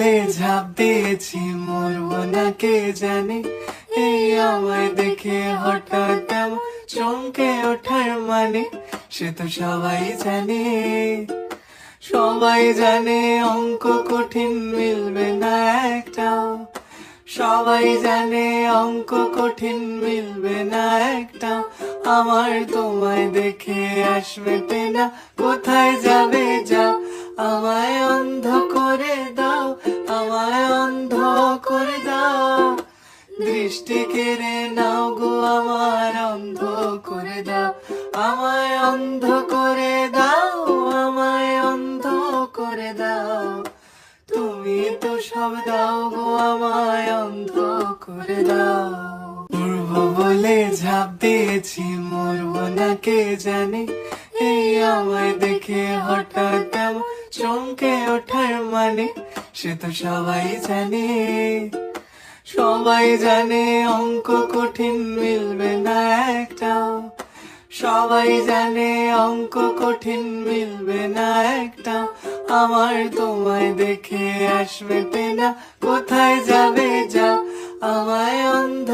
বলে ঝাঁপ দিয়েছি, মরবো না কে জানে। এই আমায় দেখে হঠাৎ এমন চমকে ওঠার মানে, সে তো সবাই জানে। সবাই জানে অঙ্ক কঠিন, মিলবে না একটাও। সবাই জানে অঙ্ক কঠিন, মিলবে না একটাও। আমার তোমায় দেখে আসবে না, কোথায় যাবে যাও। আমায় অন্ধ করে দাও, আমায় অন্ধ করে দাও। দৃষ্টি কেড়ে নাও গো আমার, অন্ধ করে দাও। আমায় অন্ধ করে দাও, আমায় অন্ধ করে দাও। তুমি তো সব দাও গো, আমায় অন্ধ করে দাও। মরবো বলে ঝাঁপ দিয়েছি, মরবো না কে জানে। এই আমায় দেখে হঠাৎ এমন চমকে ওঠার মানে, সে তো সবাই জানে। সবাই জানে অঙ্ক কঠিন, মিলবে না একটাও। সবাই জানে অঙ্ক কঠিন, মিলবে না একটাও। আমার তোমায় দেখে আসবে না, কোথায় যাবে যাও। আমায় অন্ধ